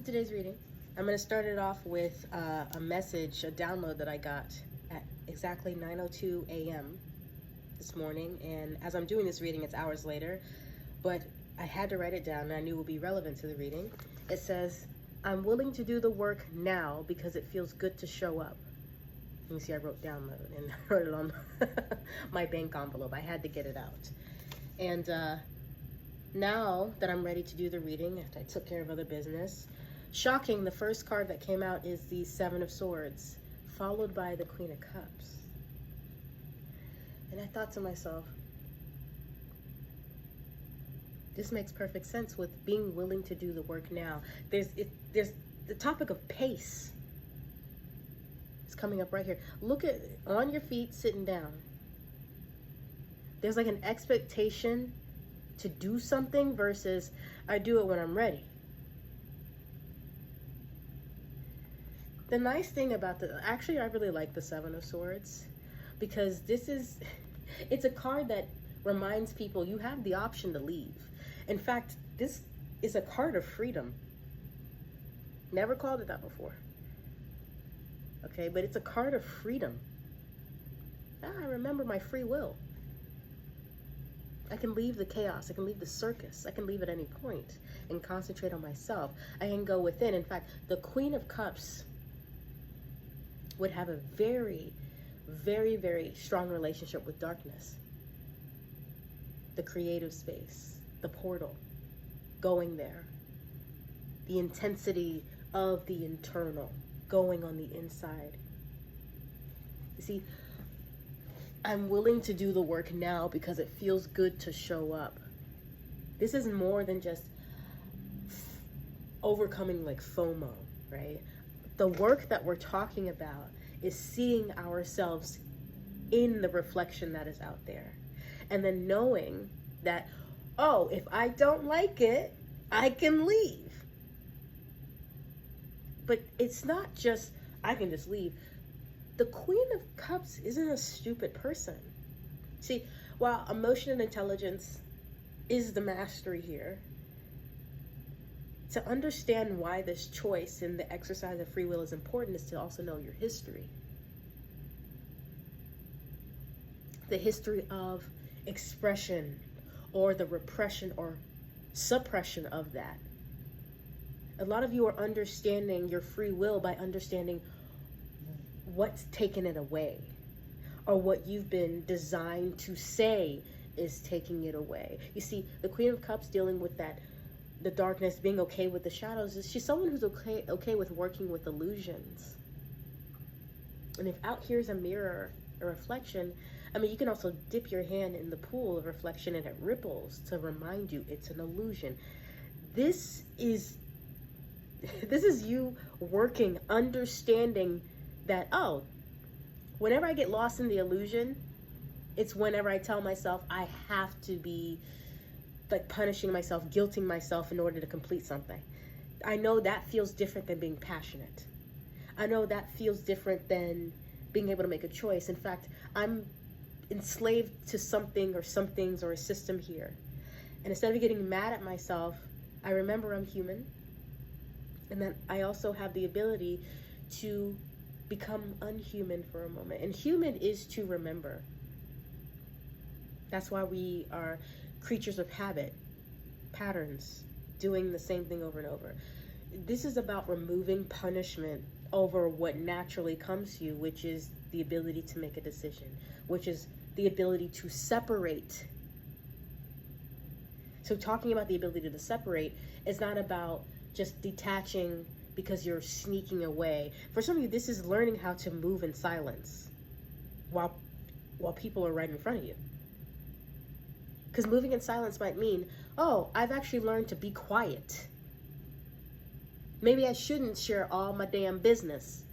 to today's reading. I'm going to start it off with a message, a download that I got at exactly 9:02 a.m. this morning. And as I'm doing this reading, it's hours later, but I had to write it down and I knew it would be relevant to the reading. It says, I'm willing to do the work now because it feels good to show up. You can see I wrote download and I wrote it on my bank envelope. I had to get it out. And now that I'm ready to do the reading, after I took care of other business, shocking, the first card that came out is the Seven of Swords, followed by the Queen of Cups. And I thought to myself, this makes perfect sense with being willing to do the work now. There's the topic of pace. It's coming up right here. Look at, on your feet, sitting down. There's like an expectation to do something versus I do it when I'm ready. The nice thing about actually I really like the Seven of Swords because it's a card that reminds people you have the option to leave. In fact, this is a card of freedom. Never called it that before. Okay, but it's a card of freedom. I remember my free will. I can leave the chaos. I can leave the circus. I can leave at any point and concentrate on myself. I can go within. In fact, the Queen of Cups would have a very, very, very strong relationship with darkness. The creative space, the portal, going there. The intensity of the internal, going on the inside. You see, I'm willing to do the work now because it feels good to show up. This is more than just overcoming like FOMO, right? The work that we're talking about is seeing ourselves in the reflection that is out there. And then knowing that, oh, if I don't like it, I can leave. But it's not just, I can just leave. The Queen of Cups isn't a stupid person. See, while emotion and intelligence is the mastery here, to understand why this choice in the exercise of free will is important is to also know your history. The history of expression or the repression or suppression of that. A lot of you are understanding your free will by understanding what's taken it away, or what you've been designed to say is taking it away. You see, the Queen of Cups dealing with that, the darkness, being okay with the shadows, she's someone who's okay with working with illusions. And if out here is a mirror, a reflection, I mean, you can also dip your hand in the pool of reflection and it ripples to remind you it's an illusion. This is you working, understanding that, oh, whenever I get lost in the illusion, it's whenever I tell myself I have to be like punishing myself, guilting myself in order to complete something. I know that feels different than being passionate. I know that feels different than being able to make a choice. In fact, I'm enslaved to something or some things or a system here. And instead of getting mad at myself, I remember I'm human. And then I also have the ability to become unhuman for a moment. And human is to remember. That's why we are creatures of habit, patterns, doing the same thing over and over. This is about removing punishment over what naturally comes to you, which is the ability to make a decision, which is the ability to separate. So talking about the ability to separate is not about just detaching because you're sneaking away. For some of you, this is learning how to move in silence while people are right in front of you. Because moving in silence might mean, oh, I've actually learned to be quiet. Maybe I shouldn't share all my damn business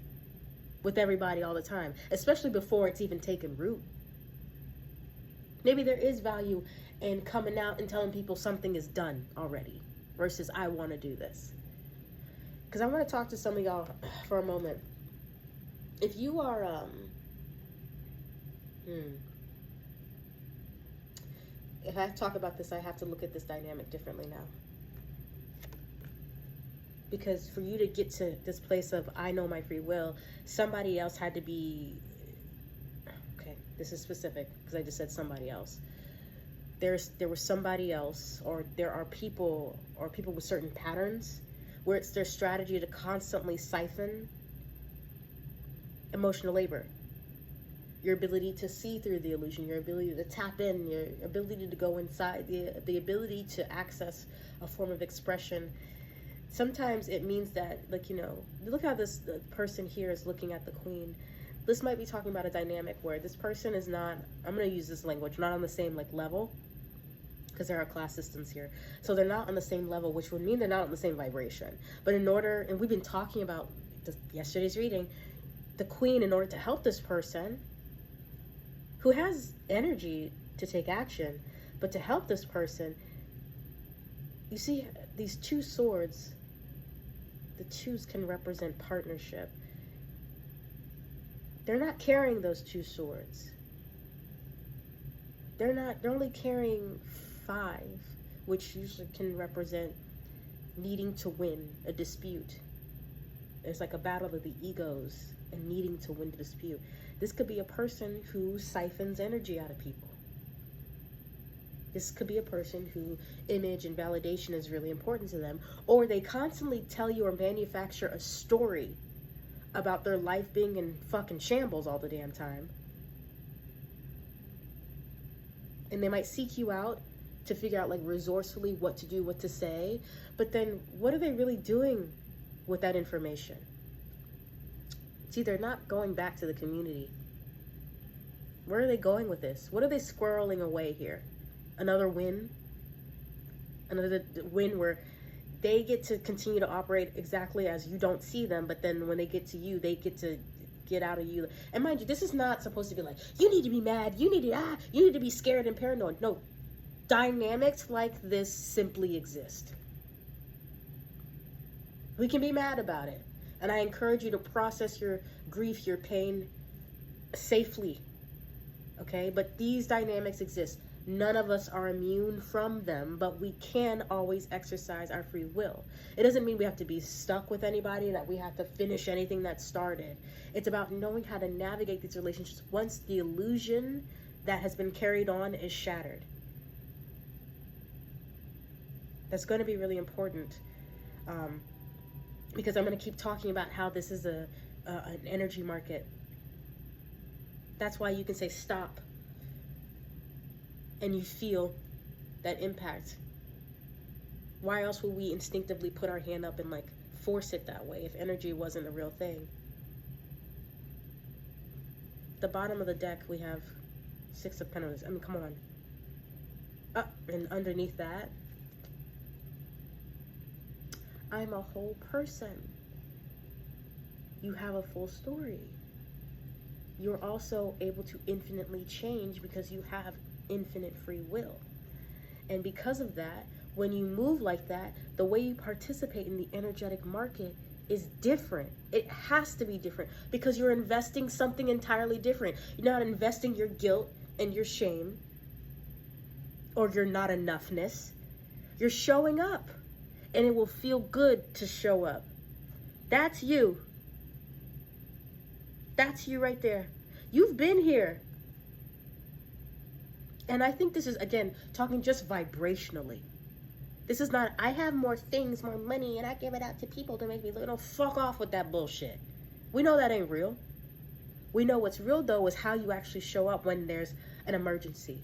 with everybody all the time, especially before it's even taken root. Maybe there is value in coming out and telling people something is done already versus I want to do this. Because I want to talk to some of y'all for a moment. If you are, if I talk about this, I have to look at this dynamic differently now. Because for you to get to this place of I know my free will, somebody else had to be, okay, this is specific because I just said somebody else. There was somebody else, or there are people, or people with certain patterns where it's their strategy to constantly siphon emotional labor. Your ability to see through the illusion, your ability to tap in, your ability to go inside, the ability to access a form of expression. Sometimes it means that, like, you know, look how the person here is looking at the queen. This might be talking about a dynamic where this person is not, I'm going to use this language, not on the same, like, level, because there are class systems here. So they're not on the same level, which would mean they're not on the same vibration. But in order, and we've been talking about yesterday's reading, the queen, in order to help this person who has energy to take action, but to help this person, you see these two swords, the twos can represent partnership. They're not carrying those two swords. They're only carrying 5, which usually can represent needing to win a dispute. There's like a battle of the egos and needing to win the dispute. This could be a person who siphons energy out of people. This could be a person who image and validation is really important to them. Or they constantly tell you or manufacture a story about their life being in fucking shambles all the damn time. And they might seek you out to figure out, like, resourcefully what to do, what to say. But then what are they really doing with that information? See, they're not going back to the community. Where are they going with this? What are they squirreling away here? Another win? Another win where they get to continue to operate exactly as you don't see them, but then when they get to you, they get to get out of you. And mind you, this is not supposed to be like, you need to be mad, you need to be scared and paranoid. No, dynamics like this simply exist. We can be mad about it. And I encourage you to process your grief, your pain safely. Okay? But these dynamics exist. None of us are immune from them, but we can always exercise our free will. It doesn't mean we have to be stuck with anybody, that we have to finish anything that started. It's about knowing how to navigate these relationships once the illusion that has been carried on is shattered. That's going to be really important. Because I'm going to keep talking about how this is an energy market. That's why you can say stop and you feel that impact. Why else would we instinctively put our hand up and, like, force it that way if energy wasn't a real thing? The bottom of the deck, we have 6 of Pentacles. I mean, come on. And underneath that, I'm a whole person. You have a full story. You're also able to infinitely change because you have infinite free will. And because of that, when you move like that, the way you participate in the energetic market is different. It has to be different because you're investing something entirely different. You're not investing your guilt and your shame or your not enoughness. You're showing up. And it will feel good to show up. That's you. That's you right there. You've been here. And I think this is, again, talking just vibrationally. This is not, I have more things, more money, and I give it out to people to make me look. No, fuck off with that bullshit. We know that ain't real. We know what's real, though, is how you actually show up when there's an emergency.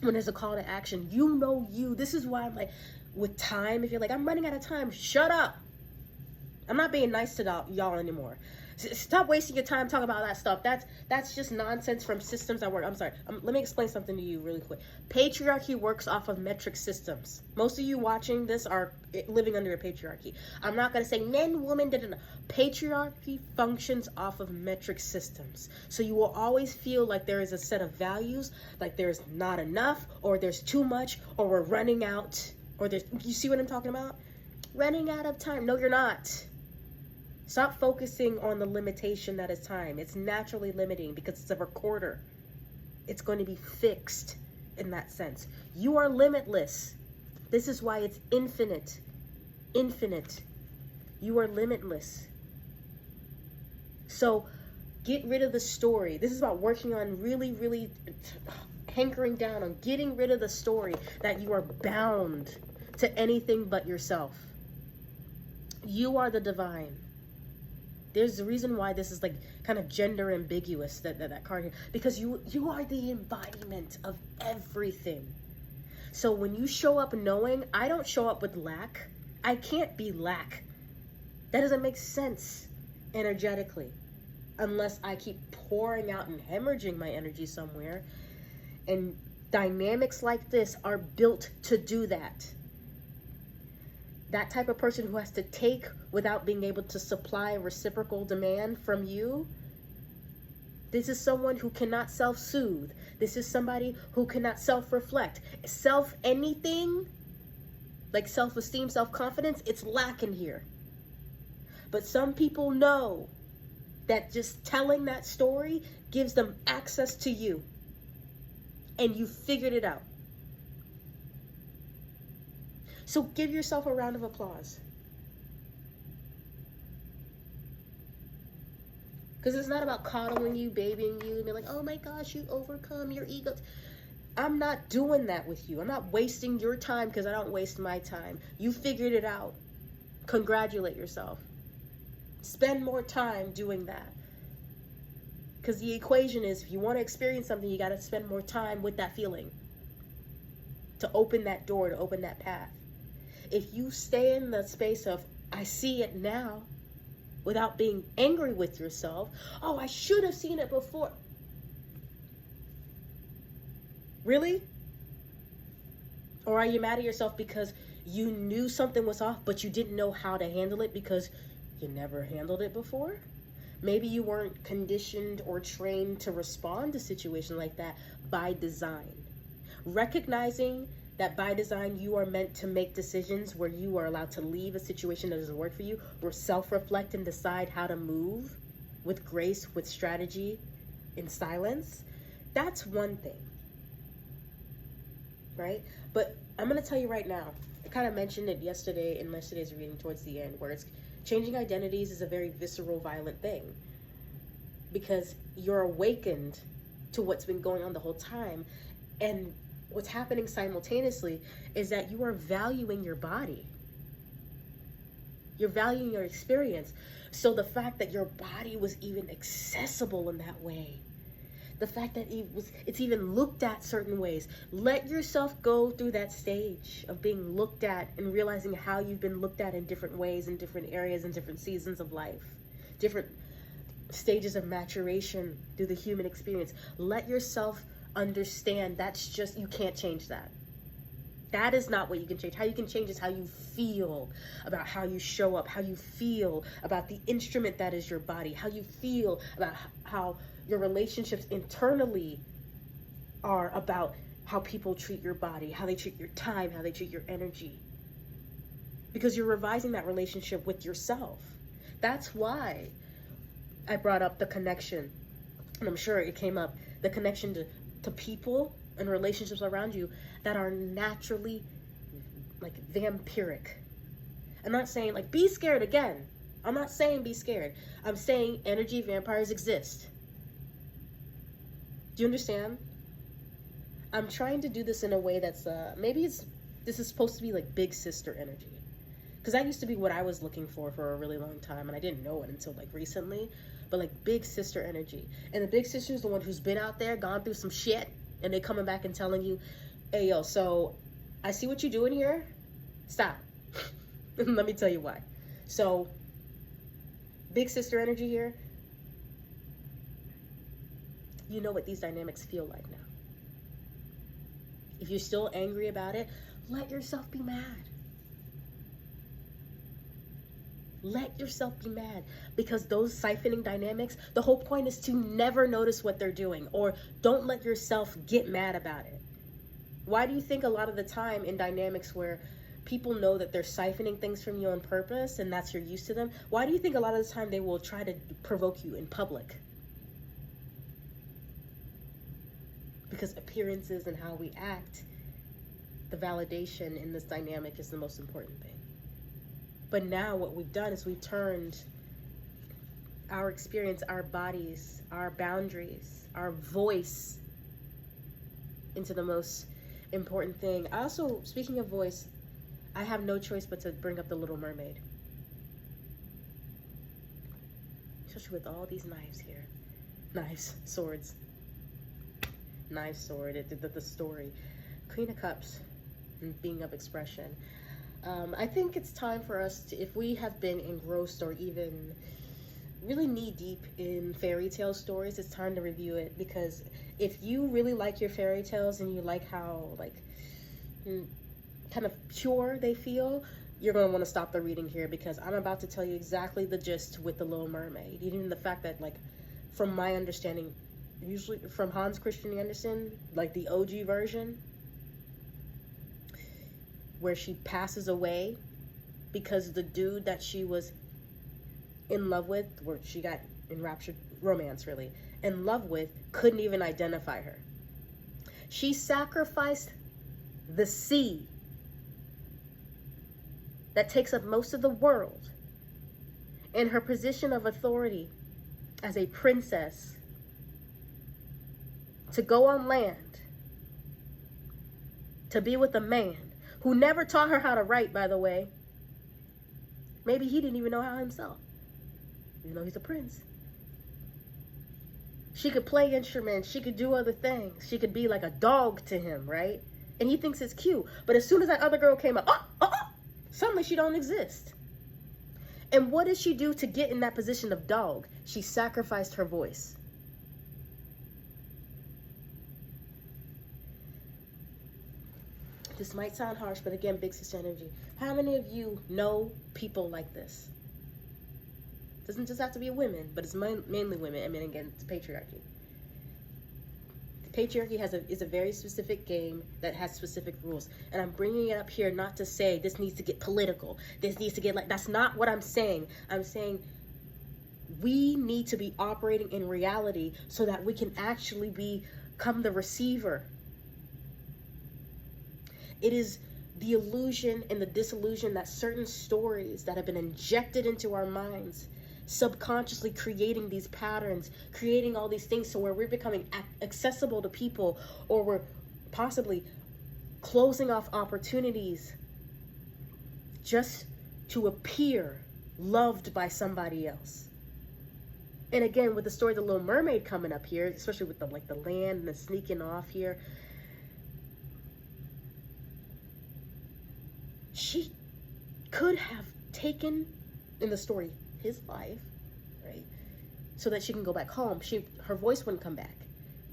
When there's a call to action. You know you. This is why I'm like, with time, if you're like, I'm running out of time, shut up. I'm not being nice to y'all anymore. Stop wasting your time talking about that stuff. That's just nonsense from systems that work. I'm sorry. Let me explain something to you really quick. Patriarchy works off of metric systems. Most of you watching this are living under a patriarchy. I'm not going to say men, women, Patriarchy functions off of metric systems. So you will always feel like there is a set of values, like there's not enough, or there's too much, or we're running out. Or there's, you see what I'm talking about? Running out of time. No, you're not. Stop focusing on the limitation that is time. It's naturally limiting because it's a recorder. It's going to be fixed in that sense. You are limitless. This is why it's infinite. Infinite. You are limitless. So get rid of the story. This is about working on really hankering down on getting rid of the story that you are bound to anything but yourself. You are the divine. There's a reason why this is like kind of gender ambiguous, that card here, because you are the embodiment of everything. So when you show up knowing, I don't show up with lack. I can't be lack. That doesn't make sense energetically unless I keep pouring out and hemorrhaging my energy somewhere. And dynamics like this are built to do that. That type of person who has to take without being able to supply a reciprocal demand from you, this is someone who cannot self-soothe. This is somebody who cannot self-reflect. Anything, like self-esteem, self-confidence, it's lacking here. But some people know that just telling that story gives them access to you. And you figured it out. So give yourself a round of applause. Because it's not about coddling you, babying you, and being like, oh my gosh, you overcome your ego. I'm not doing that with you. I'm not wasting your time because I don't waste my time. You figured it out. Congratulate yourself. Spend more time doing that. Because the equation is, if you want to experience something, you got to spend more time with that feeling. To open that door, to open that path. If you stay in the space of, I see it now, without being angry with yourself, oh, I should have seen it before. Really? Or are you mad at yourself because you knew something was off, but you didn't know how to handle it because you never handled it before? Maybe you weren't conditioned or trained to respond to situations like that by design. Recognizing that by design you are meant to make decisions where you are allowed to leave a situation that doesn't work for you, or self-reflect and decide how to move with grace, with strategy, in silence. That's one thing, right? But I'm going to tell you right now, I kind of mentioned it yesterday in yesterday's reading towards the end, where it's changing identities is a very visceral, violent thing, because you're awakened to what's been going on the whole time. And what's happening simultaneously is that you are valuing your body. You're valuing your experience. So the fact that your body was even accessible in that way, the fact that it's even looked at certain ways, let yourself go through that stage of being looked at and realizing how you've been looked at in different ways, in different areas, in different seasons of life, different stages of maturation through the human experience. Let yourself understand that's just, you can't change that. That is not what you can change. How you can change is how you feel about how you show up, how you feel about the instrument that is your body, how you feel about how your relationships internally are about how people treat your body, how they treat your time, how they treat your energy. Because you're revising that relationship with yourself. That's why I brought up the connection, and I'm sure it came up, the connection to people and relationships around you that are naturally like vampiric. I'm not saying like be scared again. I'm not saying be scared. I'm saying energy vampires exist. Do you understand? I'm trying to do this in a way that's this is supposed to be like big sister energy. Because that used to be what I was looking for a really long time, and I didn't know it until like recently. But like big sister energy. And the big sister is the one who's been out there, gone through some shit, and they're coming back and telling you, hey, yo, so I see what you're doing here. Stop. Let me tell you why. So, big sister energy here. You know what these dynamics feel like now. If you're still angry about it, let yourself be mad. Let yourself be mad, because those siphoning dynamics, the whole point is to never notice what they're doing, or don't let yourself get mad about it. Why do you think a lot of the time in dynamics where people know that they're siphoning things from you on purpose and that's you're used to them, why do you think a lot of the time they will try to provoke you in public? Because appearances and how we act, the validation in this dynamic is the most important thing. But now what we've done is we've turned our experience, our bodies, our boundaries, our voice into the most important thing. I also, speaking of voice, I have no choice but to bring up The Little Mermaid. Especially with all these knives here. Knives, swords. Knife, sword, the story. Queen of Cups, being of expression. I think it's time for us to, if we have been engrossed or even really knee deep in fairy tale stories, it's time to review it. Because if you really like your fairy tales and you like how like kind of pure they feel, you're going to want to stop the reading here, because I'm about to tell you exactly the gist with The Little Mermaid. Even the fact that, like, from my understanding, usually from Hans Christian Andersen, like the OG version, where she passes away because the dude that she was in love with, where she got enraptured, romance really, in love with, couldn't even identify her. She sacrificed the sea that takes up most of the world in her position of authority as a princess to go on land, to be with a man who never taught her how to write, by the way. Maybe he didn't even know how himself, even though he's a prince. She could play instruments. She could do other things. She could be like a dog to him, right? And he thinks it's cute. But as soon as that other girl came up, suddenly she don't exist. And what did she do to get in that position of dog? She sacrificed her voice. This might sound harsh, but again, big sister energy. How many of you know people like this? Doesn't just have to be women, but it's mainly women. I mean, again, it's patriarchy. Patriarchy is a very specific game that has specific rules. And I'm bringing it up here not to say this needs to get political. This needs to get like, that's not what I'm saying. I'm saying we need to be operating in reality so that we can actually become the receiver. It is the illusion and the disillusion that certain stories that have been injected into our minds, subconsciously creating these patterns, creating all these things, so where we're becoming accessible to people, or we're possibly closing off opportunities just to appear loved by somebody else. And again, with the story of The Little Mermaid coming up here, especially with the land and the sneaking off here, she could have taken, in the story, his life, right? So that she can go back home. Her voice wouldn't come back.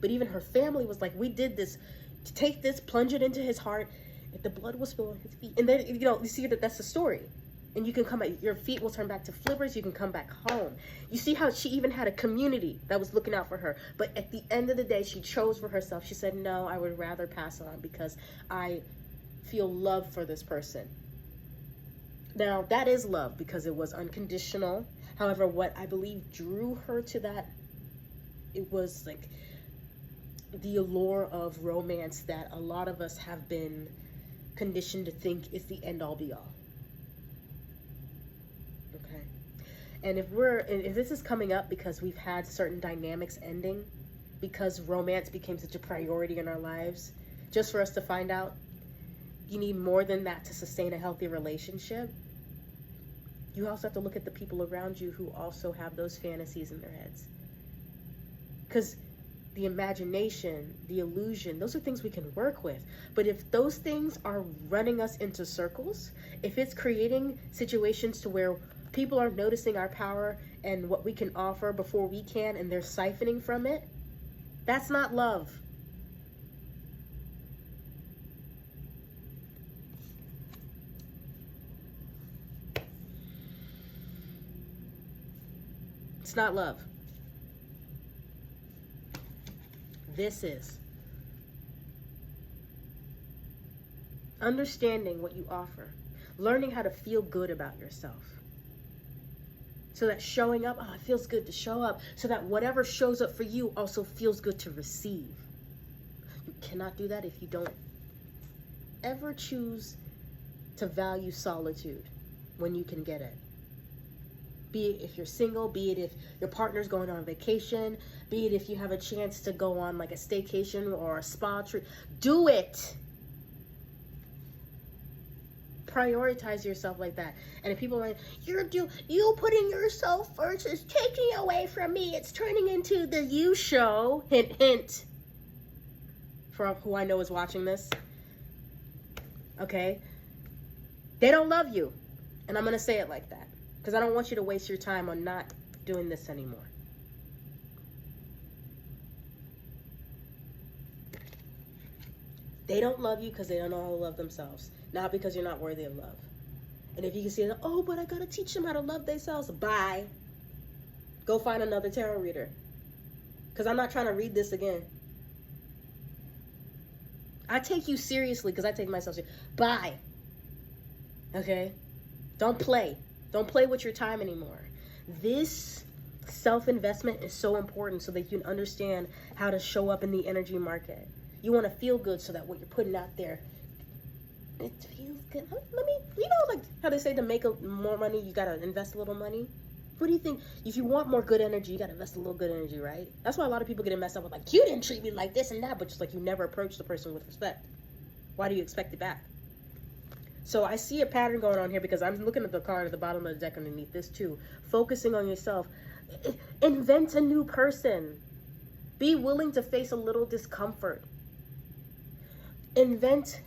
But even her family was like, we did this, to take this, plunge it into his heart, if the blood will spill on his feet. And then, you see that that's the story. And you can come back, your feet will turn back to flippers, you can come back home. You see how she even had a community that was looking out for her. But at the end of the day, she chose for herself. She said, no, I would rather pass on because I feel love for this person. Now, that is love because it was unconditional. However, what I believe drew her to that, it was like the allure of romance that a lot of us have been conditioned to think is the end all be all. Okay. And if this is coming up because we've had certain dynamics ending, because romance became such a priority in our lives, just for us to find out you need more than that to sustain a healthy relationship, you also have to look at the people around you who also have those fantasies in their heads. Because the imagination, the illusion, those are things we can work with. But if those things are running us into circles, if it's creating situations to where people are noticing our power and what we can offer before we can, and they're siphoning from it, that's not love. It's not love. This is understanding what you offer, learning how to feel good about yourself, so that showing up, it feels good to show up, so that whatever shows up for you also feels good to receive. You cannot do that if you don't ever choose to value solitude. when you can get it. Be it if you're single, be it if your partner's going on vacation, be it if you have a chance to go on like a staycation or a spa trip. Do it. Prioritize yourself like that. And if people are like, you putting yourself first is taking away from me, it's turning into the you show. Hint, hint. For who I know is watching this. Okay? They don't love you. And I'm going to say it like that. Because I don't want you to waste your time on not doing this anymore. They don't love you because they don't know how to love themselves. Not because you're not worthy of love. And if you can see, oh, but I got to teach them how to love themselves. Bye. Go find another tarot reader. Because I'm not trying to read this again. I take you seriously because I take myself seriously. Bye. Okay? Don't play. Don't play with your time anymore. This self-investment is so important so that you can understand how to show up in the energy market. You want to feel good so that what you're putting out there, it feels good. Let me, like how they say to make more money, you got to invest a little money. What do you think? If you want more good energy, you got to invest a little good energy, right? That's why a lot of people get messed up with like, you didn't treat me like this and that, but just like you never approach the person with respect. Why do you expect it back? So I see a pattern going on here because I'm looking at the card at the bottom of the deck underneath this too. Focusing on yourself. Invent a new person. Be willing to face a little discomfort. Invent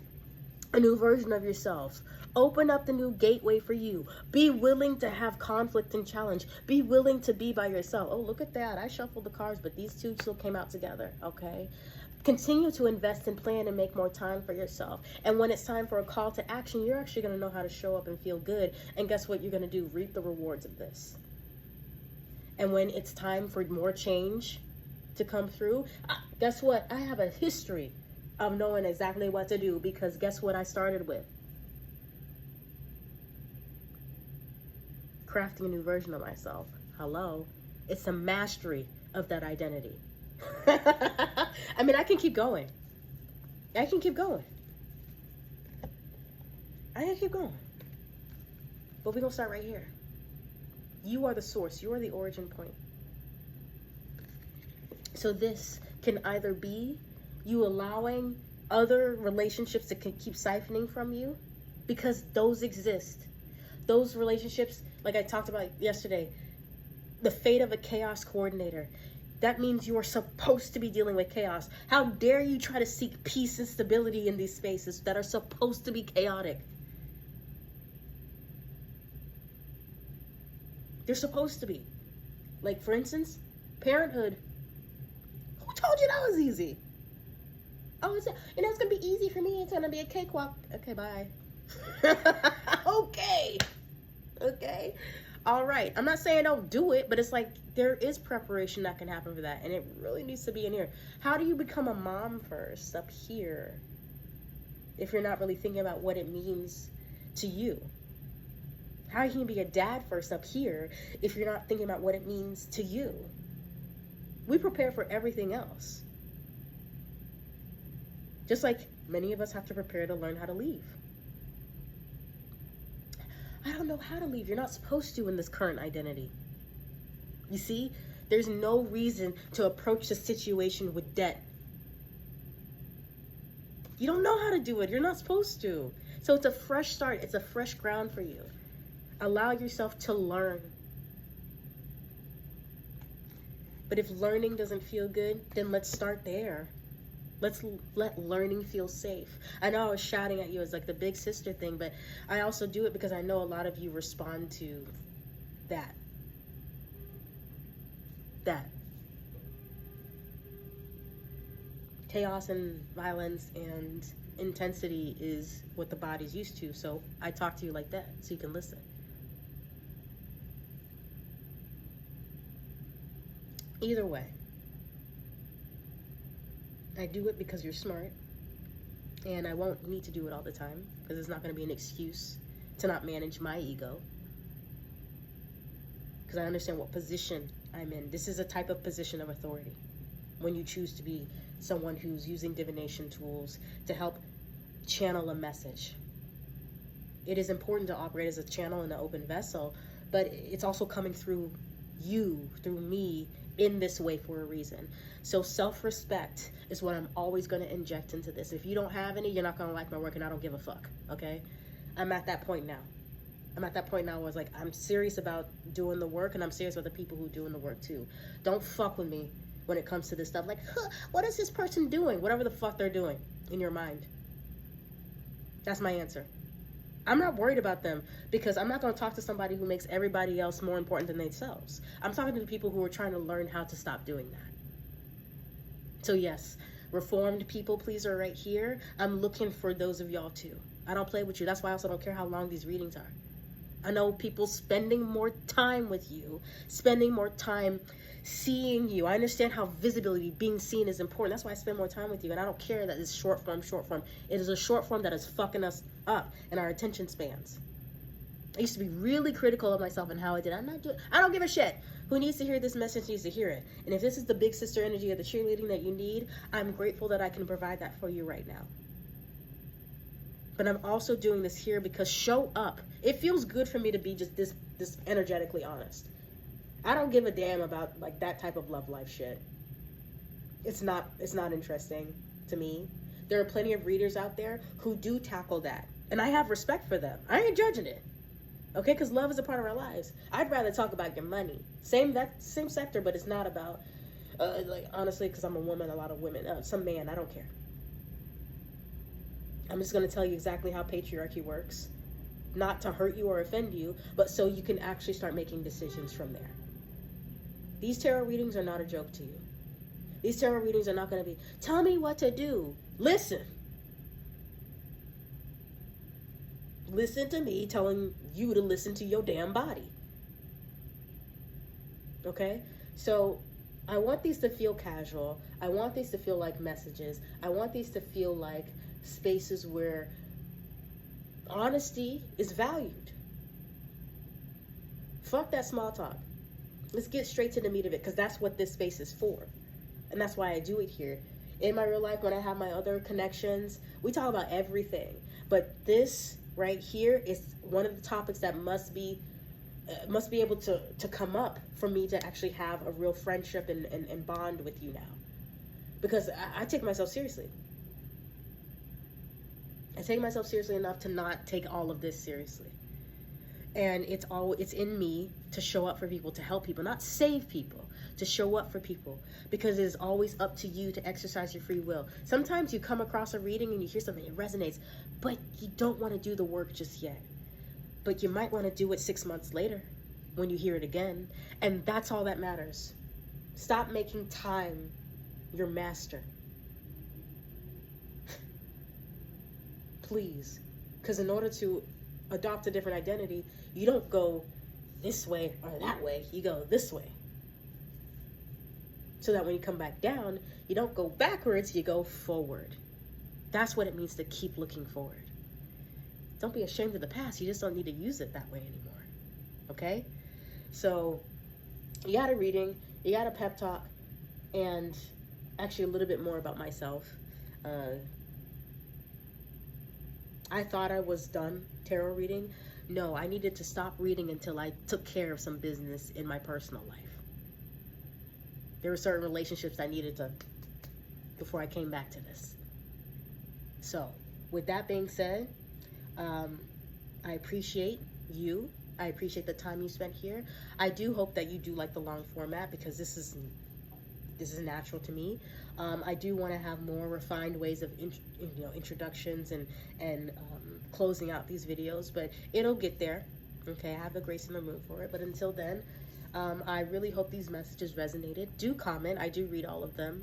a new version of yourself. Open up the new gateway for you. Be willing to have conflict and challenge. Be willing to be by yourself. Oh, look at that. I shuffled the cards, but these two still came out together, okay? Continue to invest and plan and make more time for yourself. And when it's time for a call to action, you're actually going to know how to show up and feel good. And guess what you're going to do? Reap the rewards of this. And when it's time for more change to come through, guess what? I have a history of knowing exactly what to do because guess what I started with? Crafting a new version of myself. Hello. It's a mastery of that identity. I mean, I can keep going. I can keep going. I can keep going. But we're going to start right here. You are the source. You are the origin point. So this can either be you allowing other relationships to keep siphoning from you because those exist. Those relationships, like I talked about yesterday, the fate of a chaos coordinator. That means you are supposed to be dealing with chaos. How dare you try to seek peace and stability in these spaces that are supposed to be chaotic? They're supposed to be. Like, for instance, parenthood. Who told you that was easy? Oh, it's going to be easy for me. It's going to be a cakewalk. Okay, bye. Okay. All right. I'm not saying don't do it, but it's like there is preparation that can happen for that. And it really needs to be in here. How do you become a mom first up here if you're not really thinking about what it means to you? How can you be a dad first up here if you're not thinking about what it means to you? We prepare for everything else. Just like many of us have to prepare to learn how to leave. I don't know how to leave. You're not supposed to in this current identity. You see, there's no reason to approach the situation with debt. You don't know how to do it. You're not supposed to. So it's a fresh start. It's a fresh ground for you. Allow yourself to learn. But if learning doesn't feel good, then let's start there. Let's let learning feel safe. I know I was shouting at you as like the big sister thing, but I also do it because I know a lot of you respond to that. Chaos and violence and intensity is what the body's used to. So I talk to you like that so you can listen. Either way, I do it because you're smart, and I won't need to do it all the time because it's not going to be an excuse to not manage my ego, because I understand what position I'm in. This is a type of position of authority when you choose to be someone who's using divination tools to help channel a message. It is important to operate as a channel and an open vessel, but it's also coming through you, through me, in this way for a reason. So self-respect is what I'm always going to inject into this. If you don't have any, you're not going to like my work, and I don't give a fuck, okay? I'm at that point now. I'm at that point now where it's like, I'm serious about doing the work, and I'm serious with the people who are doing the work too. Don't fuck with me when it comes to this stuff. Like, what is this person doing? Whatever the fuck they're doing in your mind. That's my answer. I'm not worried about them, because I'm not going to talk to somebody who makes everybody else more important than themselves. I'm talking to the people who are trying to learn how to stop doing that. So yes, reformed people pleaser right here. I'm looking for those of y'all too. I don't play with you. That's why I also don't care how long these readings are. I know people spending more time with you, spending more time seeing you. I understand how visibility, being seen, is important. That's why I spend more time with you. And I don't care that it's short form. It is a short form that is fucking us up in our attention spans. I used to be really critical of myself and how I did. I don't give a shit. Who needs to hear this message needs to hear it. And if this is the big sister energy of the cheerleading that you need, I'm grateful that I can provide that for you right now. But I'm also doing this here because show up. It feels good for me to be just this energetically honest. I don't give a damn about like that type of love life shit. It's not interesting to me. There are plenty of readers out there who do tackle that, and I have respect for them. I ain't judging it, okay? Because love is a part of our lives. I'd rather talk about your money. Same sector, but it's not about like, honestly, because I'm a woman. A lot of women, some man. I don't care. I'm just going to tell you exactly how patriarchy works. Not to hurt you or offend you, but so you can actually start making decisions from there. These tarot readings are not a joke to you. These tarot readings are not going to be, tell me what to do. Listen. Listen to me telling you to listen to your damn body. Okay? So I want these to feel casual. I want these to feel like messages. I want these to feel like spaces where honesty is valued. Fuck that small talk. Let's get straight to the meat of it, because that's what this space is for. And that's why I do it here. In my real life, when I have my other connections, we talk about everything. But this right here is one of the topics that must be able to come up for me to actually have a real friendship and bond with you now. Because I take myself seriously. I take myself seriously enough to not take all of this seriously. And it's in me to show up for people, to help people, not save people, to show up for people, because it is always up to you to exercise your free will. Sometimes you come across a reading and you hear something, it resonates, but you don't want to do the work just yet. But you might want to do it 6 months later when you hear it again. And that's all that matters. Stop making time your master. Please. Because in order to adopt a different identity, you don't go this way or that way. You go this way. So that when you come back down, you don't go backwards, you go forward. That's what it means to keep looking forward. Don't be ashamed of the past. You just don't need to use it that way anymore. Okay? So you got a reading, you got a pep talk, and actually a little bit more about myself. I thought I was done tarot reading. No, I needed to stop reading until I took care of some business in my personal life. There were certain relationships I needed to, before I came back to this. So, with that being said, I appreciate you. I appreciate the time you spent here. I do hope that you do like the long format, because this is natural to me. I do want to have more refined ways of introductions and closing out these videos, but it'll get there. Okay, I have the grace and the room for it. But until then, I really hope these messages resonated. Do comment. I do read all of them,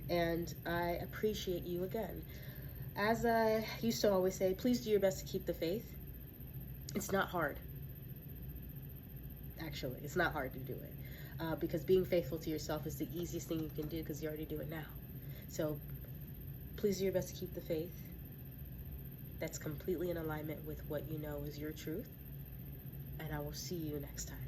and I appreciate you again. As I used to always say, please do your best to keep the faith. It's not hard. Actually, it's not hard to do it. Because being faithful to yourself is the easiest thing you can do, because you already do it now. So please do your best to keep the faith. That's completely in alignment with what you know is your truth. And I will see you next time.